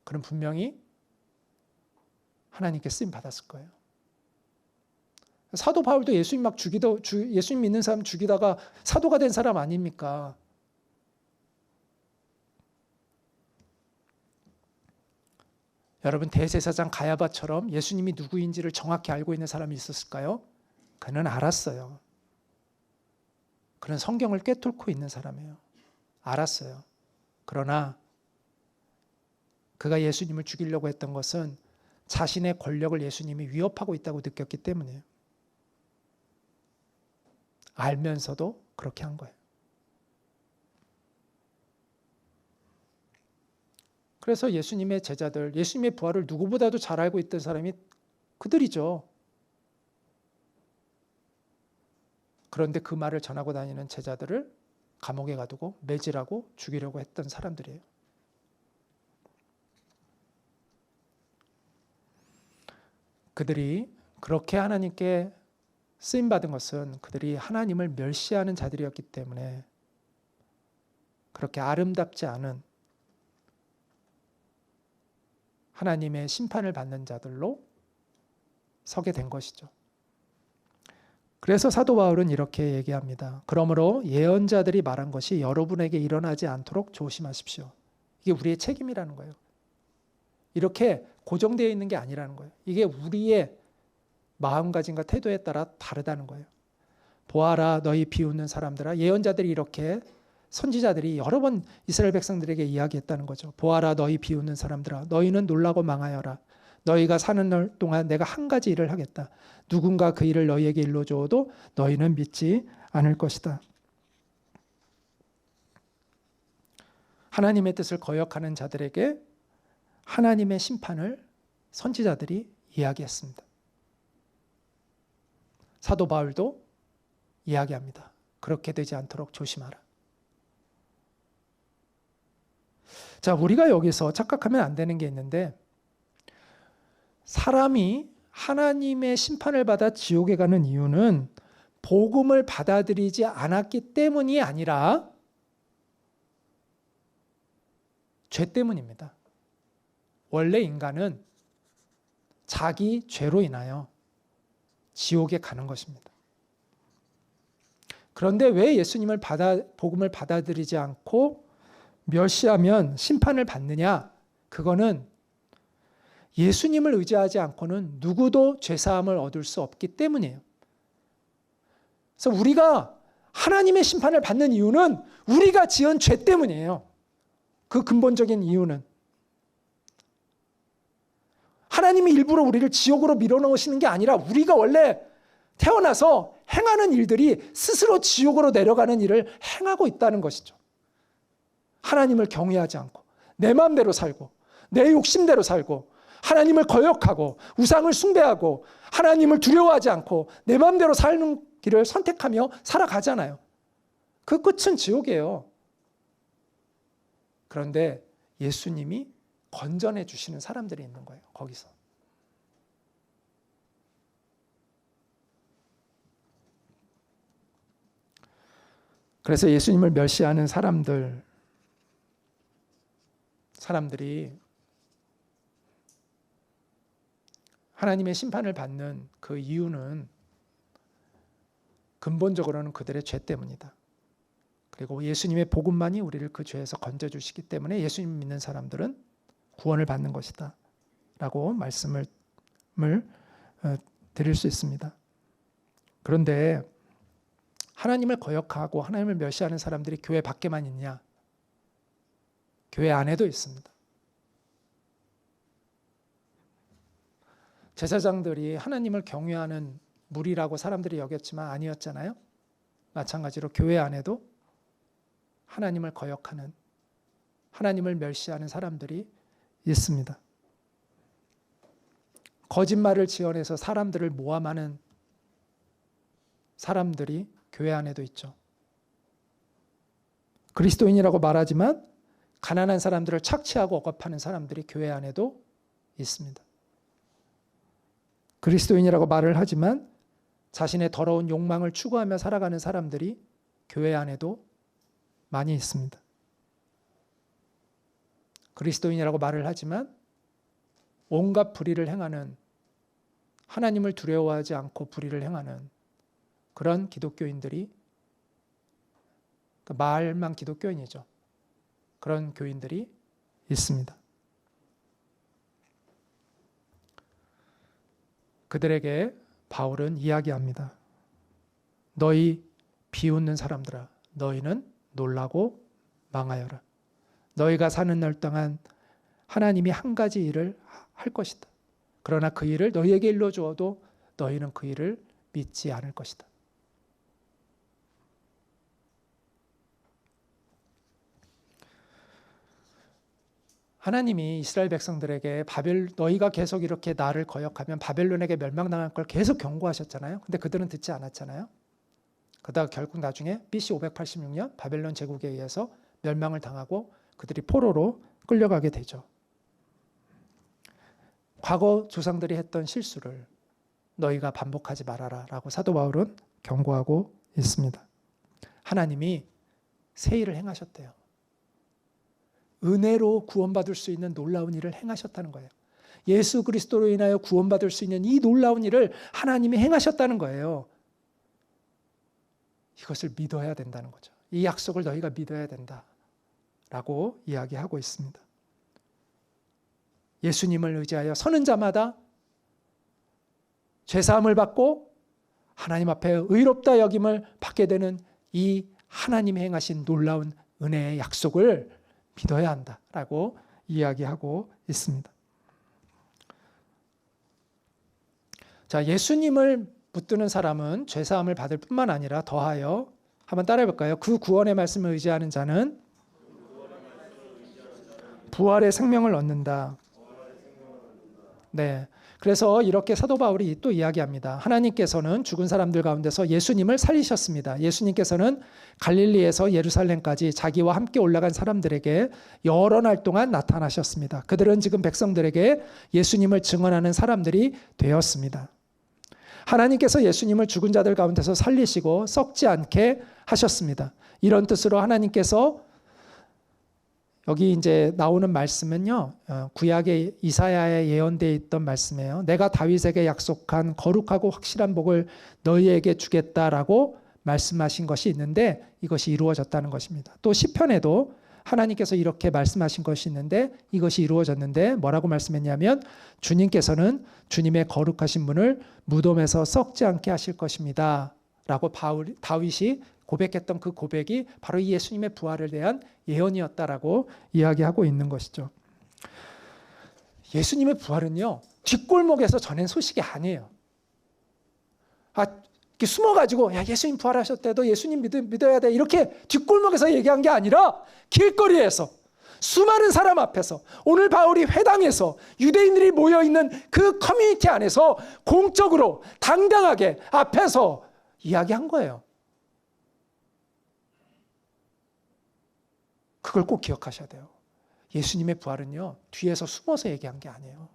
A: 그는 분명히 하나님께 쓰임 받았을 거예요. 사도 바울도 예수님 예수님 믿는 사람 죽이다가 사도가 된 사람 아닙니까? 여러분, 대제사장 가야바처럼 예수님이 누구인지를 정확히 알고 있는 사람이 있었을까요? 그는 알았어요. 그는 성경을 꿰뚫고 있는 사람이에요. 알았어요. 그러나 그가 예수님을 죽이려고 했던 것은 자신의 권력을 예수님이 위협하고 있다고 느꼈기 때문이에요. 알면서도 그렇게 한 거예요. 그래서 예수님의 제자들, 예수님의 부활을 누구보다도 잘 알고 있던 사람이 그들이죠. 그런데 그 말을 전하고 다니는 제자들을 감옥에 가두고 매질하고 죽이려고 했던 사람들이에요. 그들이 그렇게 하나님께 쓰임받은 것은 그들이 하나님을 멸시하는 자들이었기 때문에 그렇게 아름답지 않은 하나님의 심판을 받는 자들로 서게 된 것이죠. 그래서 사도 바울은 이렇게 얘기합니다. 그러므로 예언자들이 말한 것이 여러분에게 일어나지 않도록 조심하십시오. 이게 우리의 책임이라는 거예요. 이렇게 고정되어 있는 게 아니라는 거예요. 이게 우리의 마음가짐과 태도에 따라 다르다는 거예요. 보아라 너희 비웃는 사람들아. 예언자들이 이렇게 선지자들이 여러 번 이스라엘 백성들에게 이야기했다는 거죠. 보아라 너희 비웃는 사람들아. 너희는 놀라고 망하여라. 너희가 사는 날 동안 내가 한 가지 일을 하겠다. 누군가 그 일을 너희에게 일러주어도 너희는 믿지 않을 것이다. 하나님의 뜻을 거역하는 자들에게 하나님의 심판을 선지자들이 이야기했습니다. 사도 바울도 이야기합니다. 그렇게 되지 않도록 조심하라. 자, 우리가 여기서 착각하면 안 되는 게 있는데, 사람이 하나님의 심판을 받아 지옥에 가는 이유는 복음을 받아들이지 않았기 때문이 아니라 죄 때문입니다. 원래 인간은 자기 죄로 인하여 지옥에 가는 것입니다. 그런데 왜 예수님을 복음을 받아들이지 않고 멸시하면 심판을 받느냐? 그거는 예수님을 의지하지 않고는 누구도 죄사함을 얻을 수 없기 때문이에요. 그래서 우리가 하나님의 심판을 받는 이유는 우리가 지은 죄 때문이에요. 그 근본적인 이유는. 하나님이 일부러 우리를 지옥으로 밀어넣으시는 게 아니라 우리가 원래 태어나서 행하는 일들이 스스로 지옥으로 내려가는 일을 행하고 있다는 것이죠. 하나님을 경외하지 않고 내 마음대로 살고 내 욕심대로 살고 하나님을 거역하고 우상을 숭배하고 하나님을 두려워하지 않고 내 마음대로 사는 길을 선택하며 살아가잖아요. 그 끝은 지옥이에요. 그런데 예수님이 건전해 주시는 사람들이 있는 거예요. 거기서. 그래서 예수님을 멸시하는 사람들이 하나님의 심판을 받는 그 이유는 근본적으로는 그들의 죄 때문이다. 그리고 예수님의 복음만이 우리를 그 죄에서 건져주시기 때문에 예수님 믿는 사람들은 구원을 받는 것이다 라고 말씀을 드릴 수 있습니다. 그런데 하나님을 거역하고 하나님을 멸시하는 사람들이 교회 밖에만 있냐? 교회 안에도 있습니다. 제사장들이 하나님을 경외하는 무리라고 사람들이 여겼지만 아니었잖아요. 마찬가지로 교회 안에도 하나님을 거역하는, 하나님을 멸시하는 사람들이 있습니다. 거짓말을 지어내서 사람들을 모함하는 사람들이 교회 안에도 있죠. 그리스도인이라고 말하지만 가난한 사람들을 착취하고 억압하는 사람들이 교회 안에도 있습니다. 그리스도인이라고 말을 하지만 자신의 더러운 욕망을 추구하며 살아가는 사람들이 교회 안에도 많이 있습니다. 그리스도인이라고 말을 하지만 온갖 불의를 행하는, 하나님을 두려워하지 않고 불의를 행하는 그런 기독교인들이, 말만 기독교인이죠. 그런 교인들이 있습니다. 그들에게 바울은 이야기합니다. 너희 비웃는 사람들아, 너희는 놀라고 망하여라. 너희가 사는 날 동안 하나님이 한 가지 일을 할 것이다. 그러나 그 일을 너희에게 일러주어도 너희는 그 일을 믿지 않을 것이다. 하나님이 이스라엘 백성들에게 너희가 계속 이렇게 나를 거역하면 바벨론에게 멸망당할 걸 계속 경고하셨잖아요. 근데 그들은 듣지 않았잖아요. 그러다가 결국 나중에 BC 586년 바벨론 제국에 의해서 멸망을 당하고 그들이 포로로 끌려가게 되죠. 과거 조상들이 했던 실수를 너희가 반복하지 말아라 라고 사도 바울은 경고하고 있습니다. 하나님이 새 일을 행하셨대요. 은혜로 구원받을 수 있는 놀라운 일을 행하셨다는 거예요. 예수 그리스도로 인하여 구원받을 수 있는 이 놀라운 일을 하나님이 행하셨다는 거예요. 이것을 믿어야 된다는 거죠. 이 약속을 너희가 믿어야 된다라고 이야기하고 있습니다. 예수님을 의지하여 서는 자마다 죄사함을 받고 하나님 앞에 의롭다 여김을 받게 되는 이 하나님이 행하신 놀라운 은혜의 약속을 믿어야 한다라고 이야기하고 있습니다. 자, 예수님을 붙드는 사람은 죄사함을 받을 뿐만 아니라 더하여 한번 따라해 볼까요? 그 구원의 말씀을 의지하는 자는 부활의 생명을 얻는다. 네. 그래서 이렇게 사도 바울이 또 이야기합니다. 하나님께서는 죽은 사람들 가운데서 예수님을 살리셨습니다. 예수님께서는 갈릴리에서 예루살렘까지 자기와 함께 올라간 사람들에게 여러 날 동안 나타나셨습니다. 그들은 지금 백성들에게 예수님을 증언하는 사람들이 되었습니다. 하나님께서 예수님을 죽은 자들 가운데서 살리시고 썩지 않게 하셨습니다. 이런 뜻으로 하나님께서 여기 이제 나오는 말씀은요, 구약의 이사야에 예언되어 있던 말씀이에요. 내가 다윗에게 약속한 거룩하고 확실한 복을 너희에게 주겠다라고 말씀하신 것이 있는데 이것이 이루어졌다는 것입니다. 또 시편에도 하나님께서 이렇게 말씀하신 것이 있는데 이것이 이루어졌는데 뭐라고 말씀했냐면 주님께서는 주님의 거룩하신 분을 무덤에서 썩지 않게 하실 것입니다 라고 다윗이 고백했던 그 고백이 바로 이 예수님의 부활에 대한 예언이었다라고 이야기하고 있는 것이죠. 예수님의 부활은요, 뒷골목에서 전한 소식이 아니에요. 이렇게 숨어가지고 야 예수님 부활하셨대, 너 예수님 믿어야 돼, 이렇게 뒷골목에서 얘기한 게 아니라 길거리에서 수많은 사람 앞에서, 오늘 바울이 회당에서 유대인들이 모여있는 그 커뮤니티 안에서 공적으로 당당하게 앞에서 이야기한 거예요. 그걸 꼭 기억하셔야 돼요. 예수님의 부활은요, 뒤에서 숨어서 얘기한 게 아니에요.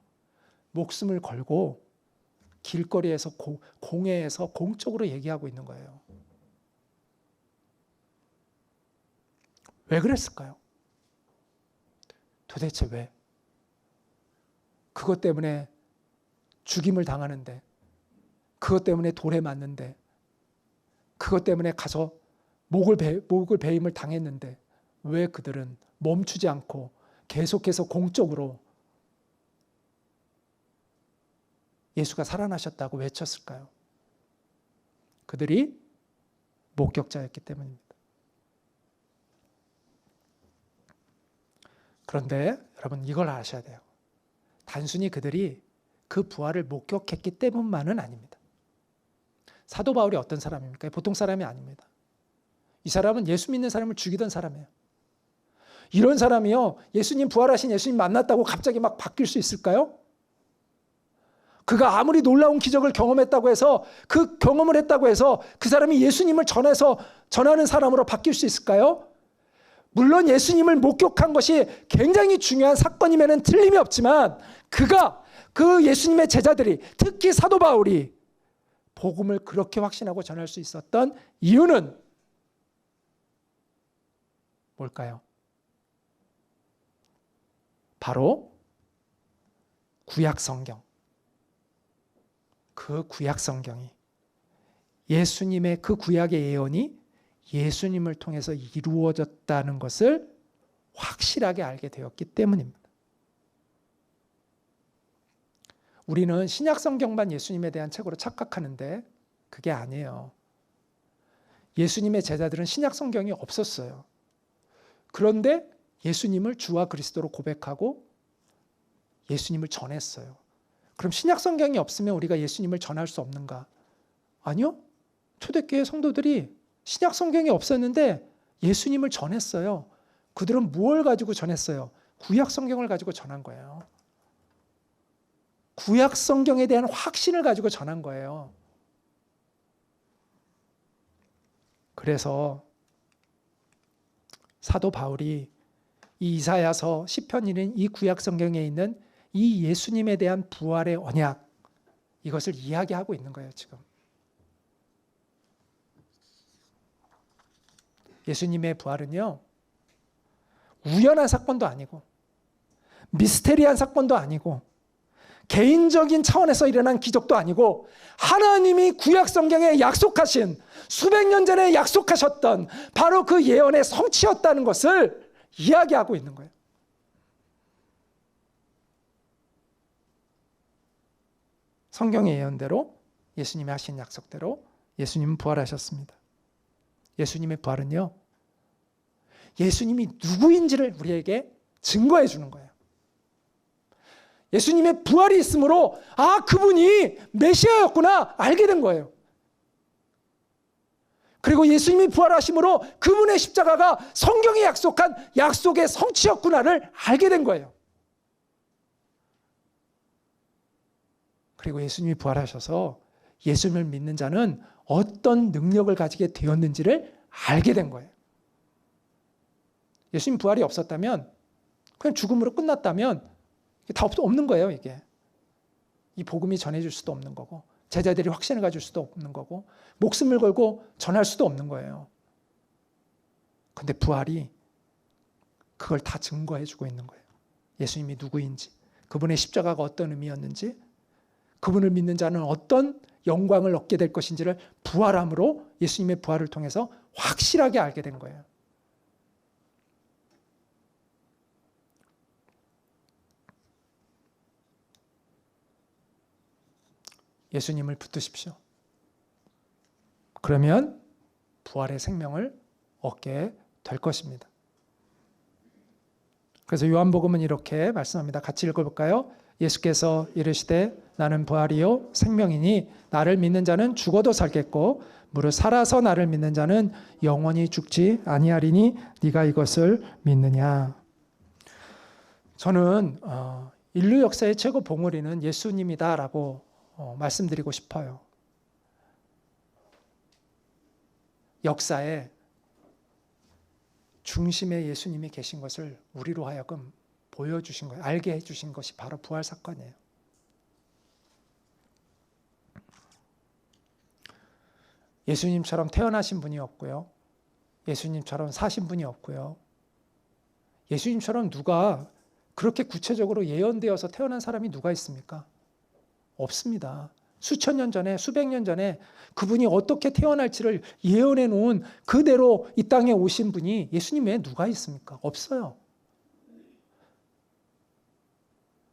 A: 목숨을 걸고 길거리에서 공회에서 공적으로 얘기하고 있는 거예요. 왜 그랬을까요? 도대체 왜? 그것 때문에 죽임을 당하는데, 그것 때문에 돌에 맞는데, 그것 때문에 가서 목을 베임을 당했는데 왜 그들은 멈추지 않고 계속해서 공적으로 예수가 살아나셨다고 외쳤을까요? 그들이 목격자였기 때문입니다. 그런데 여러분, 이걸 아셔야 돼요. 단순히 그들이 그 부활을 목격했기 때문만은 아닙니다. 사도 바울이 어떤 사람입니까? 보통 사람이 아닙니다. 이 사람은 예수 믿는 사람을 죽이던 사람이에요. 이런 사람이요, 예수님 부활하신 예수님 만났다고 갑자기 막 바뀔 수 있을까요? 그가 아무리 놀라운 기적을 경험했다고 해서, 그 경험을 했다고 해서 그 사람이 예수님을 전하는 사람으로 바뀔 수 있을까요? 물론 예수님을 목격한 것이 굉장히 중요한 사건임에는 틀림이 없지만, 그 예수님의 제자들이, 특히 사도 바울이 복음을 그렇게 확신하고 전할 수 있었던 이유는 뭘까요? 바로 구약 성경. 그 구약 성경이, 예수님의 그 구약의 예언이 예수님을 통해서 이루어졌다는 것을 확실하게 알게 되었기 때문입니다. 우리는 신약 성경만 예수님에 대한 책으로 착각하는데 그게 아니에요. 예수님의 제자들은 신약 성경이 없었어요. 그런데 예수님을 주와 그리스도로 고백하고 예수님을 전했어요. 그럼 신약 성경이 없으면 우리가 예수님을 전할 수 없는가? 아니요. 초대교회 성도들이 신약 성경이 없었는데 예수님을 전했어요. 그들은 무엇을 가지고 전했어요? 구약 성경을 가지고 전한 거예요. 구약 성경에 대한 확신을 가지고 전한 거예요. 그래서 사도 바울이 이 이사야서, 시편이는 이 구약 성경에 있는 이 예수님에 대한 부활의 언약, 이것을 이야기하고 있는 거예요, 지금. 예수님의 부활은요, 우연한 사건도 아니고, 미스테리한 사건도 아니고, 개인적인 차원에서 일어난 기적도 아니고, 하나님이 구약 성경에 약속하신, 수백 년 전에 약속하셨던 바로 그 예언의 성취였다는 것을 이야기하고 있는 거예요. 성경의 예언대로, 예수님이 하신 약속대로 예수님은 부활하셨습니다. 예수님의 부활은요, 예수님이 누구인지를 우리에게 증거해 주는 거예요. 예수님의 부활이 있으므로 그분이 메시아였구나 알게 된 거예요. 그리고 예수님이 부활하심으로 그분의 십자가가 성경이 약속한 약속의 성취였구나를 알게 된 거예요. 그리고 예수님이 부활하셔서 예수님을 믿는 자는 어떤 능력을 가지게 되었는지를 알게 된 거예요. 예수님 부활이 없었다면, 그냥 죽음으로 끝났다면 다 없는 거예요. 이게 이 복음이 전해질 수도 없는 거고, 제자들이 확신을 가질 수도 없는 거고, 목숨을 걸고 전할 수도 없는 거예요. 근데 부활이 그걸 다 증거해 주고 있는 거예요. 예수님이 누구인지, 그분의 십자가가 어떤 의미였는지, 그분을 믿는 자는 어떤 영광을 얻게 될 것인지를 부활함으로, 예수님의 부활을 통해서 확실하게 알게 된 거예요. 예수님을 붙드십시오. 그러면 부활의 생명을 얻게 될 것입니다. 그래서 요한복음은 이렇게 말씀합니다. 같이 읽어볼까요? 예수께서 이르시되 나는 부활이요 생명이니 나를 믿는 자는 죽어도 살겠고 무릇 살아서 나를 믿는 자는 영원히 죽지 아니하리니 네가 이것을 믿느냐. 저는 인류 역사의 최고 봉우리는 예수님이다라고 말씀드리고 싶어요. 역사의 중심에 예수님이 계신 것을 우리로 하여금 보여주신 거예요. 알게 해주신 것이 바로 부활 사건이에요. 예수님처럼 태어나신 분이 없고요. 예수님처럼 사신 분이 없고요. 예수님처럼 누가 그렇게 구체적으로 예언되어서 태어난 사람이 누가 있습니까? 없습니다. 수천 년 전에, 수백 년 전에 그분이 어떻게 태어날지를 예언해 놓은 그대로 이 땅에 오신 분이 예수님 외에 누가 있습니까? 없어요.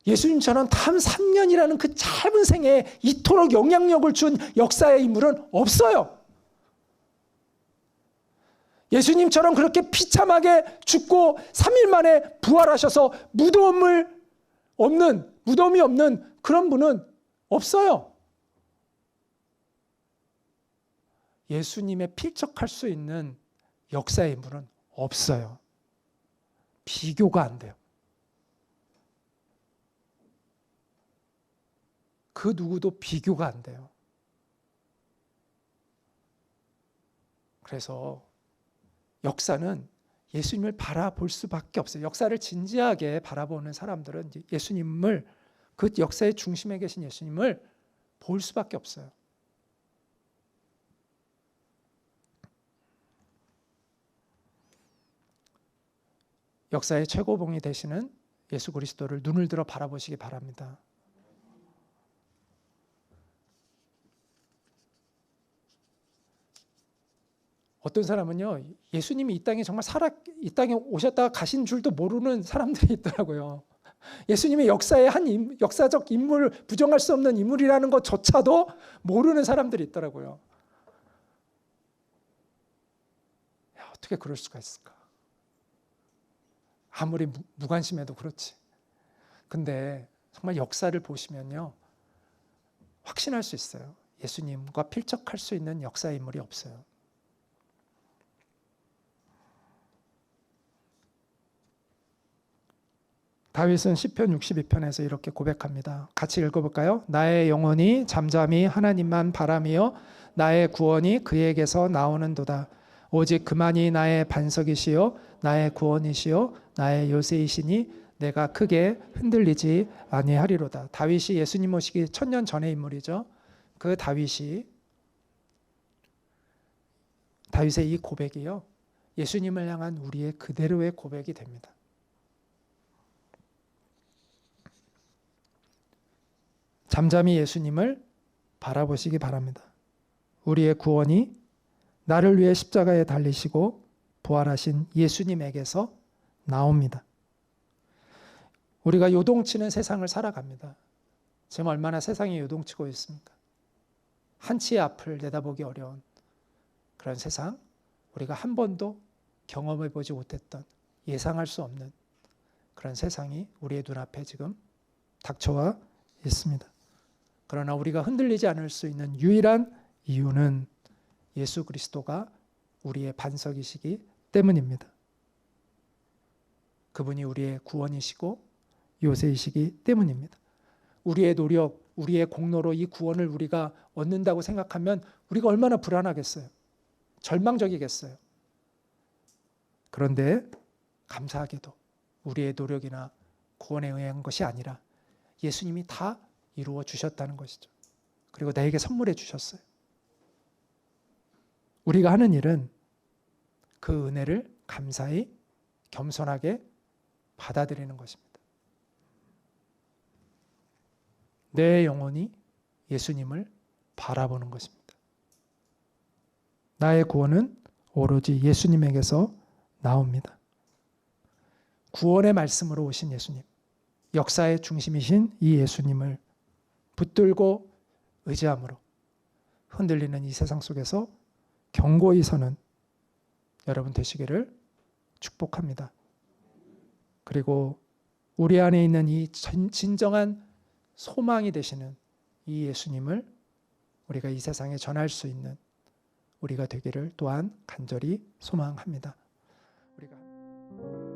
A: 예수님처럼 단 3년이라는 그 짧은 생에 이토록 영향력을 준 역사의 인물은 없어요. 예수님처럼 그렇게 비참하게 죽고 3일 만에 부활하셔서 무덤이 없는 그런 분은 없어요. 예수님에 필적할 수 있는 역사의 인물은 없어요. 비교가 안 돼요. 그 누구도 비교가 안 돼요. 그래서 역사는 예수님을 바라볼 수밖에 없어요. 역사를 진지하게 바라보는 사람들은 예수님을, 그 역사의 중심에 계신 예수님을 볼 수밖에 없어요. 역사의 최고봉이 되시는 예수 그리스도를 눈을 들어 바라보시기 바랍니다. 어떤 사람은요, 예수님이 이 땅에 정말 이 땅에 오셨다가 가신 줄도 모르는 사람들이 있더라고요. 예수님의 역사의 한 역사적 인물, 부정할 수 없는 인물이라는 것조차도 모르는 사람들이 있더라고요. 야, 어떻게 그럴 수가 있을까? 아무리 무관심해도 그렇지. 근데 정말 역사를 보시면요, 확신할 수 있어요. 예수님과 필적할 수 있는 역사의 인물이 없어요. 다윗은 시편 62편에서 이렇게 고백합니다. 같이 읽어볼까요? 나의 영혼이 잠잠히 하나님만 바라며 나의 구원이 그에게서 나오는도다. 오직 그만이 나의 반석이시요 나의 구원이시요 나의 요새이시니 내가 크게 흔들리지 아니하리로다. 다윗이 예수님 오시기 1000년 전의 인물이죠. 그 다윗의 이 고백이요, 예수님을 향한 우리의 그대로의 고백이 됩니다. 잠잠히 예수님을 바라보시기 바랍니다. 우리의 구원이 나를 위해 십자가에 달리시고 부활하신 예수님에게서 나옵니다. 우리가 요동치는 세상을 살아갑니다. 지금 얼마나 세상이 요동치고 있습니까? 한치의 앞을 내다보기 어려운 그런 세상, 우리가 한 번도 경험해 보지 못했던, 예상할 수 없는 그런 세상이 우리의 눈앞에 지금 닥쳐와 있습니다. 그러나 우리가 흔들리지 않을 수 있는 유일한 이유는 예수 그리스도가 우리의 반석이시기 때문입니다. 그분이 우리의 구원이시고 요새이시기 때문입니다. 우리의 노력, 우리의 공로로 이 구원을 우리가 얻는다고 생각하면 우리가 얼마나 불안하겠어요. 절망적이겠어요. 그런데 감사하게도 우리의 노력이나 구원에 의한 것이 아니라 예수님이 다 이루어 주셨다는 것이죠. 그리고 나에게 선물해 주셨어요. 우리가 하는 일은 그 은혜를 감사히 겸손하게 받아들이는 것입니다. 내 영혼이 예수님을 바라보는 것입니다. 나의 구원은 오로지 예수님에게서 나옵니다. 구원의 말씀으로 오신 예수님, 역사의 중심이신 이 예수님을 붙들고 의지함으로 흔들리는 이 세상 속에서 견고히 서는 여러분 되시기를 축복합니다. 그리고 우리 안에 있는 이 진정한 소망이 되시는 이 예수님을 우리가 이 세상에 전할 수 있는 우리가 되기를 또한 간절히 소망합니다. 우리가